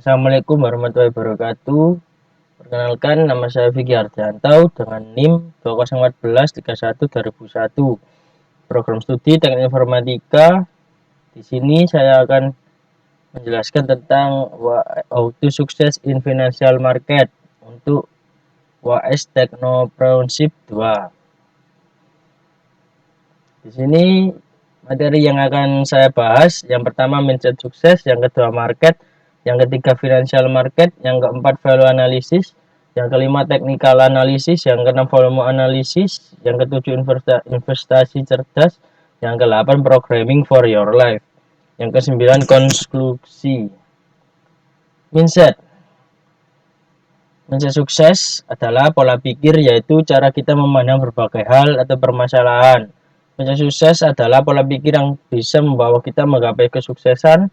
Assalamualaikum warahmatullahi wabarakatuh. Perkenalkan, nama saya Vicky Ardianto dengan NIM 2014-31-2001. Program studi Teknik Informatika. Di sini saya akan menjelaskan tentang how to success in financial market untuk WAS Technopreneurship 2. Di sini materi yang akan saya bahas, yang pertama mindset sukses, yang kedua market, yang ketiga financial market, yang keempat value analysis, yang kelima technical analysis, yang keenam volume analysis, yang ketujuh investasi cerdas, yang ke-8 programming for your life, yang ke-9 konklusi. Mindset sukses adalah pola pikir, yaitu cara kita memandang berbagai hal atau permasalahan. Mindset sukses adalah pola pikir yang bisa membawa kita menggapai kesuksesan.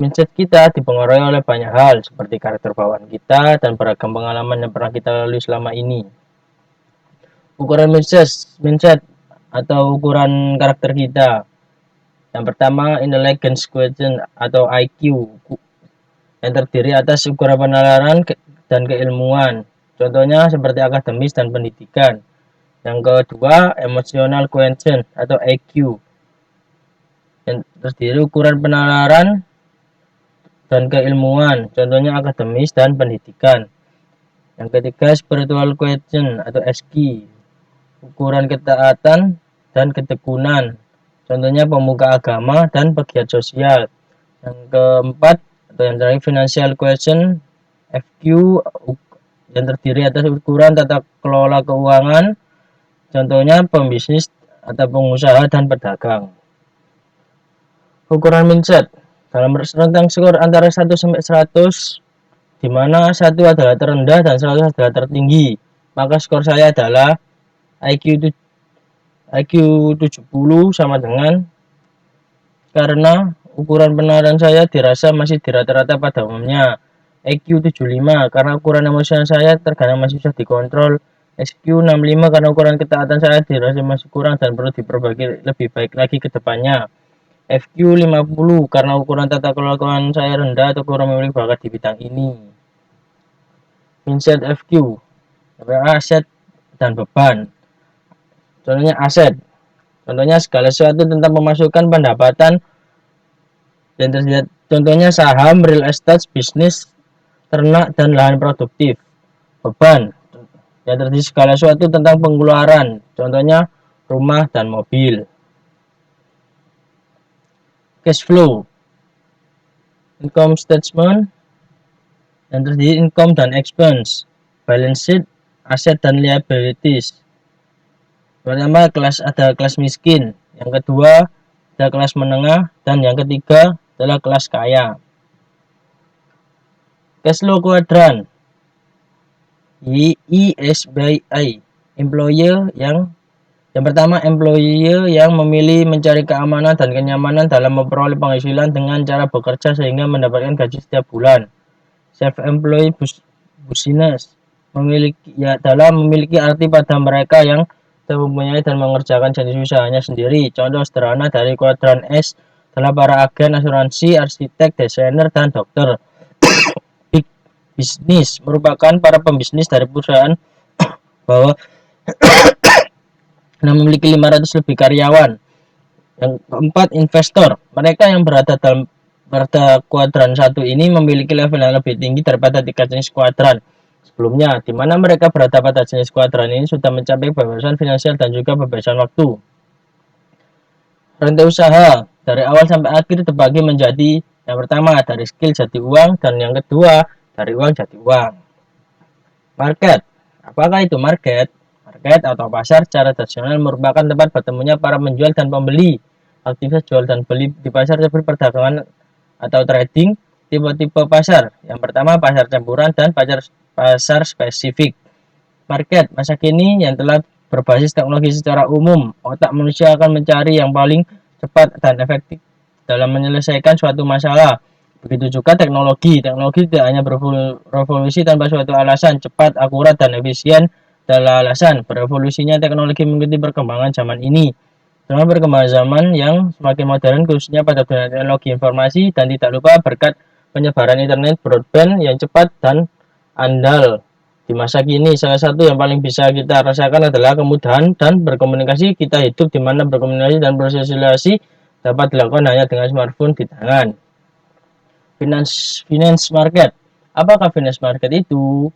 Mindset kita dipengaruhi oleh banyak hal, seperti karakter bawaan kita dan beragam pengalaman yang pernah kita lalui selama ini. Ukuran mindset atau ukuran karakter kita. Yang pertama, intelligence quotient atau IQ, yang terdiri atas ukuran penalaran dan keilmuan. Contohnya seperti akademis dan pendidikan. Yang kedua, emotional quotient atau EQ, yang terdiri ukuran penalaran dan keilmuan. Contohnya akademis dan pendidikan. Yang ketiga, spiritual quotient atau SQ, ukuran ketaatan dan ketekunan. Contohnya pemuka agama dan pegiat sosial. Yang keempat, atau yang terakhir, financial quotient FQ, yang terdiri atas ukuran tata kelola keuangan. Contohnya pembisnis atau pengusaha dan pedagang. Ukuran mindset dalam rentang skor antara 1 sampai 100, di mana 1 adalah terendah dan 100 adalah tertinggi. Maka skor saya adalah IQ 70 sama dengan, karena ukuran penalaran saya dirasa masih di rata-rata pada umumnya. EQ 75 karena ukuran emosional saya terkadang masih bisa dikontrol. SQ 65 karena ukuran ketaatan saya dirasa masih kurang dan perlu diperbaiki lebih baik lagi ke depannya. FQ 50 karena ukuran tata kelola keuangan saya rendah atau kurang memiliki bakat di bidang ini. Mindset FQ, aset dan beban. Contohnya aset. Contohnya segala sesuatu tentang pemasukan, pendapatan, dan terlihat. Contohnya saham, real estate, bisnis, ternak, dan lahan produktif. Beban, yang terdiri segala sesuatu tentang pengeluaran. Contohnya rumah dan mobil. Cash flow, income statement, yang terdiri income dan expense. Balance sheet, aset dan liabilities. Pertama, ada kelas miskin, yang kedua ada kelas menengah, dan yang ketiga adalah kelas kaya. Cash flow quadrant, ESBI, employer yang pertama, employer yang memilih mencari keamanan dan kenyamanan dalam memperoleh penghasilan dengan cara bekerja sehingga mendapatkan gaji setiap bulan. Self-employed business memiliki arti pada mereka yang mempunyai dan mengerjakan jenis usahanya sendiri. Contoh sederhana dari kuadran S adalah para agen asuransi, arsitek, desainer, dan dokter. Big business merupakan para pembisnis dari perusahaan bahwa yang memiliki 500 lebih karyawan. Yang keempat, investor, mereka yang berada kuadran 1 ini memiliki level yang lebih tinggi daripada 3 jenis kuadran sebelumnya, di mana mereka berada pada jenis kuadran ini sudah mencapai kebebasan finansial dan juga kebebasan waktu. Rantai usaha dari awal sampai akhir terbagi menjadi, yang pertama dari skill jadi uang, dan yang kedua dari uang jadi uang. Market, apakah itu market? Market atau pasar secara tradisional merupakan tempat bertemunya para penjual dan pembeli. Aktivitas jual dan beli di pasar seperti perdagangan atau trading. Tipe-tipe pasar, yang pertama pasar campuran dan pasar spesifik. Market masa kini yang telah berbasis teknologi secara umum. Otak manusia akan mencari yang paling cepat dan efektif dalam menyelesaikan suatu masalah. Begitu juga teknologi tidak hanya berevolusi tanpa suatu alasan. Cepat, akurat, dan efisien adalah alasan. Berevolusinya teknologi mengikuti perkembangan zaman ini. Dengan perkembangan zaman yang semakin modern, khususnya pada dunia teknologi informasi, dan tidak lupa berkat penyebaran internet broadband yang cepat dan andal di masa kini. Salah satu yang paling bisa kita rasakan adalah kemudahan dan berkomunikasi. Kita hidup di mana berkomunikasi dan bersosialisasi dapat dilakukan hanya dengan smartphone di tangan. Finance market. Apakah finance market itu?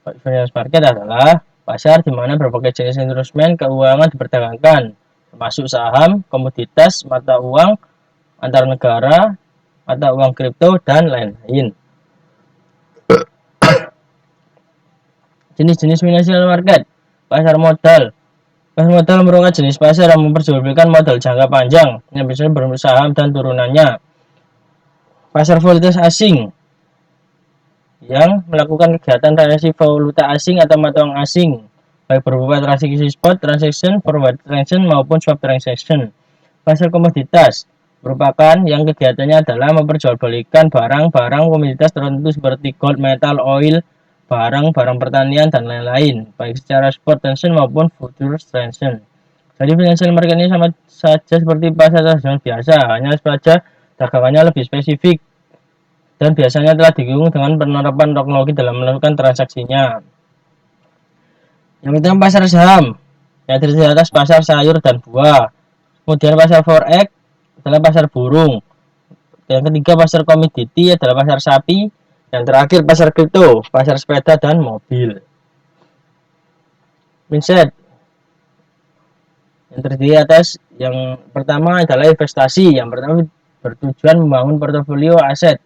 Finance market adalah pasar di mana berbagai jenis instrumen keuangan diperdagangkan, termasuk saham, komoditas, mata uang antar negara, mata uang kripto, dan lain-lain. Jenis-jenis financial market. Pasar modal. Pasar modal merupakan jenis pasar yang memperjualbelikan modal jangka panjang yang biasanya berupa saham dan turunannya. Pasar valuta asing yang melakukan kegiatan transaksi valuta asing atau mata uang asing, baik berupa transaksi spot transaction, forward transaction, maupun swap transaction. Pasar komoditas merupakan yang kegiatannya adalah memperjualbelikan barang-barang komoditas tertentu seperti gold, metal, oil, barang-barang pertanian, dan lain-lain, baik secara spot transaction maupun futures transaction. Jadi financial market ini sama saja seperti pasar tradisional biasa, hanya saja dagangannya lebih spesifik dan biasanya telah didukung dengan penerapan teknologi dalam melakukan transaksinya. Yang pertama pasar saham, yang terdiri atas pasar sayur dan buah. Kemudian pasar forex adalah pasar burung. Yang ketiga pasar komoditi adalah pasar sapi. Yang terakhir pasar kripto, pasar sepeda dan mobil. Mindset yang terdiri atas yang pertama adalah investasi. Yang pertama bertujuan membangun portofolio aset.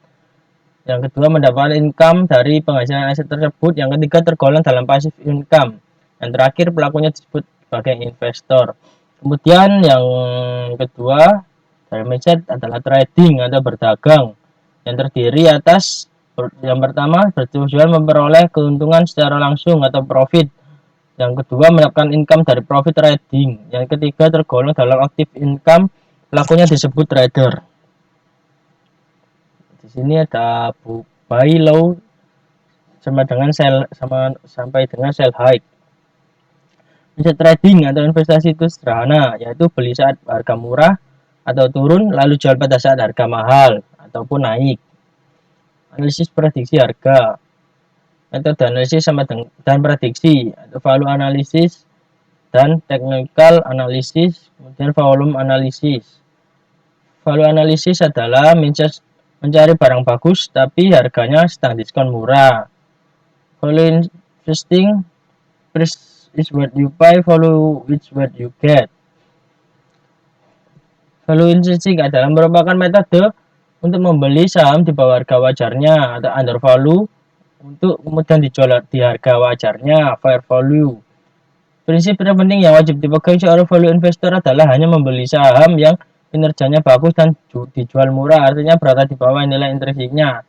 Yang kedua mendapatkan income dari penghasilan aset tersebut. Yang ketiga tergolong dalam passive income. Yang terakhir pelakunya disebut sebagai investor. Kemudian yang kedua dalam mindset adalah trading atau berdagang. Yang terdiri atas yang pertama bertujuan memperoleh keuntungan secara langsung atau profit. Yang kedua mendapatkan income dari profit trading. Yang ketiga tergolong dalam active income, pelakunya disebut trader. Di sini ada buy low sama dengan sell sampai dengan sell high. Mindset trading atau investasi itu sederhana, yaitu beli saat harga murah atau turun lalu jual pada saat harga mahal ataupun naik. Analisis prediksi harga, metode analisis sama dan prediksi atau value analisis dan technical analisis, kemudian volume analisis. Value analisis adalah mencari barang bagus tapi harganya sedang diskon murah. Value investing, price is what you pay, value is what you get. Value investing adalah merupakan metode untuk membeli saham di bawah harga wajarnya atau under value untuk kemudian dijual di harga wajarnya, fair value. Prinsip terpenting yang wajib dipegang seorang value investor adalah hanya membeli saham yang kinerjanya bagus dan dijual murah, artinya berada di bawah nilai intrinsiknya.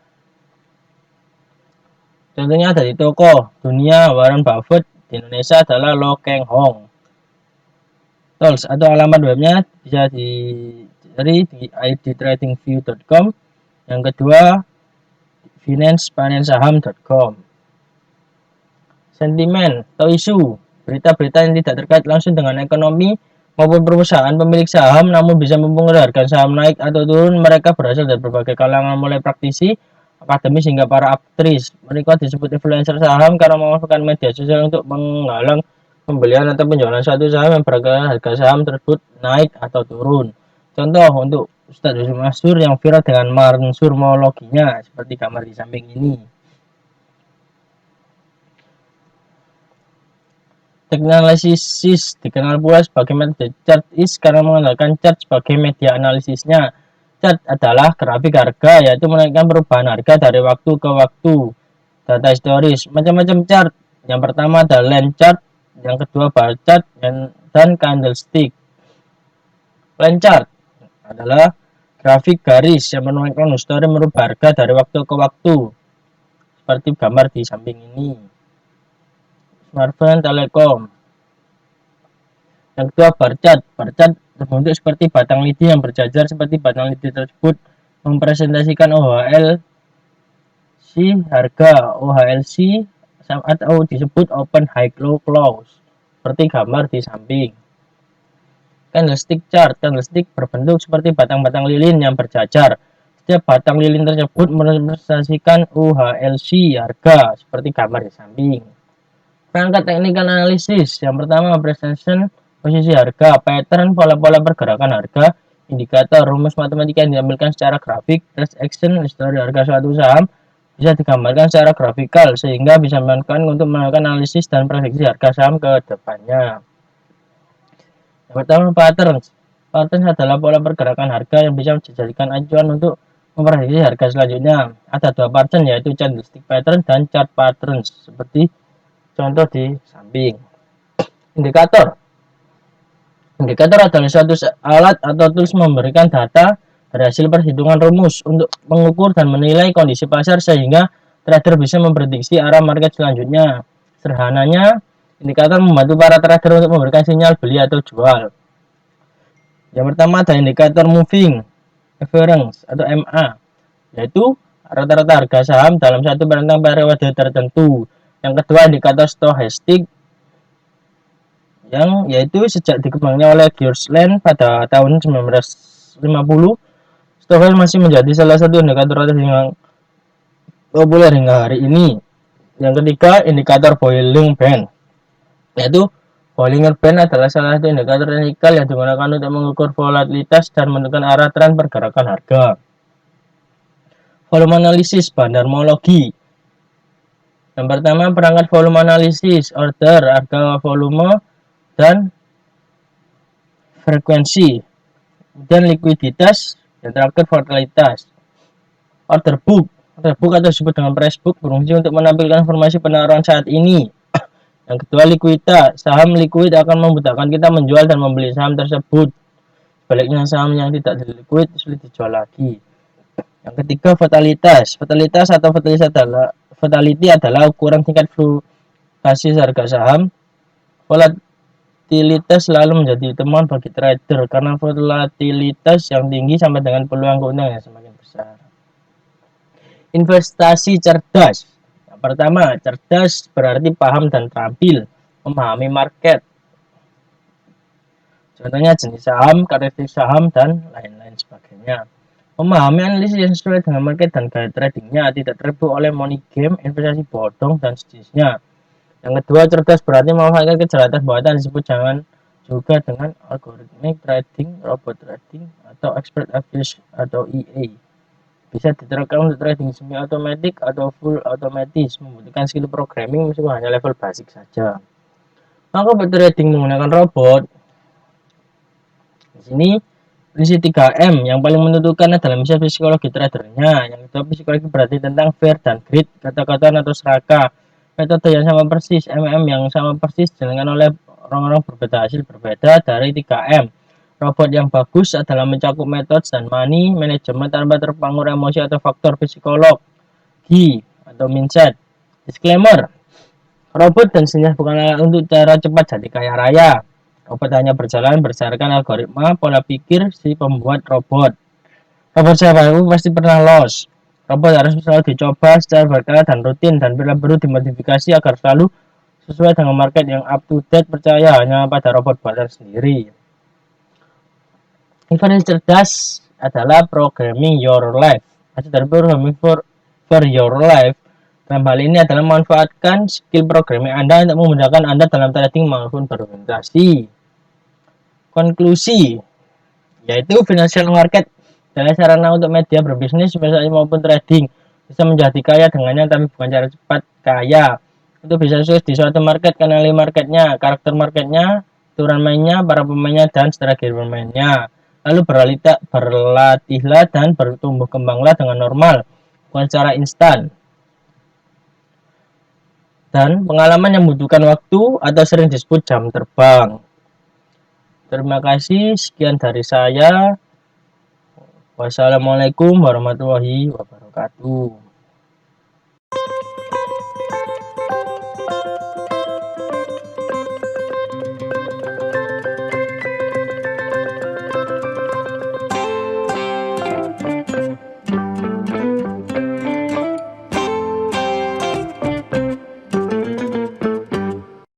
Contohnya dari tokoh dunia Warren Buffett, di Indonesia adalah Lo Keng Hong. Tools atau alamat webnya bisa dicari di idtradingview.com. Yang kedua financesaham.com. Sentimen atau isu, berita-berita yang tidak terkait langsung dengan ekonomi maupun perusahaan pemilik saham namun bisa mempengaruhi harga saham naik atau turun. Mereka berasal dari berbagai kalangan mulai praktisi, akademis hingga para aktris. Mereka disebut influencer saham karena memanfaatkan media sosial untuk menggalang pembelian atau penjualan suatu saham yang beragam harga saham tersebut naik atau turun. Contoh untuk Ustadz Yusuf Mansur yang viral dengan mansurmologinya seperti gambar di samping ini. Teknik analisis dikenal pula sebagai metode chart is karena mengandalkan chart sebagai media analisisnya. Chart adalah grafik harga, yaitu menaikkan perubahan harga dari waktu ke waktu. Data historis, macam-macam chart. Yang pertama adalah line chart, yang kedua bar chart, dan candlestick. Line chart adalah grafik garis yang menuangkan histori merubah harga dari waktu ke waktu, seperti gambar di samping ini. Smartphone Telekom. Yang kedua bar chart. Bar chart terbentuk seperti batang lidi yang berjajar, seperti batang lidi tersebut mempresentasikan OHLC harga, OHLC atau disebut open high low close, seperti gambar di samping. Candlestick chart. Candlestick berbentuk seperti batang-batang lilin yang berjajar, Setiap batang lilin tersebut merepresentasikan UHLC harga seperti gambar di samping. Perangkat teknikal analisis. Yang pertama, precision posisi harga, pattern pola-pola pergerakan harga, indikator, rumus matematika yang ditampilkan secara grafik, price action, histori harga suatu saham bisa digambarkan secara grafikal sehingga bisa membantu untuk melakukan analisis dan prediksi harga saham ke depannya. Yang pertama, patterns. Patterns adalah pola pergerakan harga yang bisa dijadikan acuan untuk memprediksi harga selanjutnya. Ada dua pattern, yaitu candlestick pattern dan chart patterns, seperti contoh di samping. Indikator. Indikator adalah suatu alat atau tools memberikan data dari hasil perhitungan rumus untuk mengukur dan menilai kondisi pasar sehingga trader bisa memprediksi arah market selanjutnya. Sederhananya, indikator membantu para trader untuk memberikan sinyal beli atau jual. Yang pertama ada indikator moving average atau MA, yaitu rata-rata harga saham dalam satu rentang periode tertentu. Yang kedua indikator stochastic, yang yaitu sejak dikembangkan oleh George pada tahun 1950, stochastic masih menjadi salah satu indikator yang populer hingga hari ini. Yang ketiga indikator Bollinger Band, yaitu Bollinger Band adalah salah satu indikator teknikal yang digunakan untuk mengukur volatilitas dan menentukan arah tren pergerakan harga. Volume analisis, bandarmologi. Yang pertama, perangkat volume analisis, order, harga, volume, dan frekuensi. Kemudian likuiditas, dan terakhir volatilitas. Order book. Order book atau disebut dengan price book berfungsi untuk menampilkan informasi penawaran saat ini. Yang kedua, likuiditas. Saham likuid akan memudahkan kita menjual dan membeli saham tersebut. Sebaliknya, saham yang tidak likuid sulit dijual lagi. Yang ketiga, volatilitas. Volatilitas atau volatility adalah ukuran tingkat fluktuasi harga saham. Volatilitas selalu menjadi temuan bagi trader karena volatilitas yang tinggi sampai dengan peluang keuntungan yang semakin besar. Investasi cerdas. Yang pertama, cerdas berarti paham dan terampil, memahami market. Contohnya jenis saham, karakteristik saham, dan lain-lain sebagainya. Memahami analisis yang sesuai dengan market dan gaya tradingnya, tidak tertipu oleh money game, investasi bodong, dan sejenisnya. Yang kedua, cerdas berarti memanfaatkan kejahatan buatan disebut jangan juga dengan algorithmic trading, robot trading, atau expert affiliate atau EA. Bisa diterapkan untuk trading semi otomatis atau full otomatis, membutuhkan skill programming meskipun hanya level basic saja. Maka trading menggunakan robot. Di sini prinsip 3M yang paling menentukan adalah misalnya psikologi tradernya. Yang kedua, psikologi berarti tentang fear dan greed, kata-kata atau serakah. Metode yang sama persis, MM yang sama persis dijalankan oleh orang-orang berbeda hasil berbeda dari 3M. Robot yang bagus adalah mencakup metode dan money manajemen tanpa terpengaruh emosi atau faktor psikologi atau mindset. Disclaimer, robot dan sejenisnya bukan alat untuk cara cepat jadi kaya raya. Robot hanya berjalan berdasarkan algoritma pola pikir si pembuat robot. Robot siapa itu pasti pernah loss. Robot harus selalu dicoba secara berkala dan rutin dan bila perlu dimodifikasi agar selalu sesuai dengan market yang up to date. Percaya hanya pada robot buatan sendiri. Investasi cerdas adalah programming your life. Maksud dari programming for your life dalam hal ini adalah memanfaatkan skill programming Anda untuk memudahkan Anda dalam trading maupun berinvestasi. Konklusi, yaitu financial market adalah sarana untuk media berbisnis, investasi maupun trading. Bisa menjadi kaya dengannya, tapi bukan cara cepat kaya. Untuk bisa sukses di suatu market, kenali marketnya, karakter marketnya, aturan mainnya, para pemainnya, dan strategi bermainnya. Lalu berlatihlah dan bertumbuh kembanglah dengan normal, bukan secara instan. Dan pengalaman yang membutuhkan waktu atau sering disebut jam terbang. Terima kasih, sekian dari saya. Wassalamualaikum warahmatullahi wabarakatuh.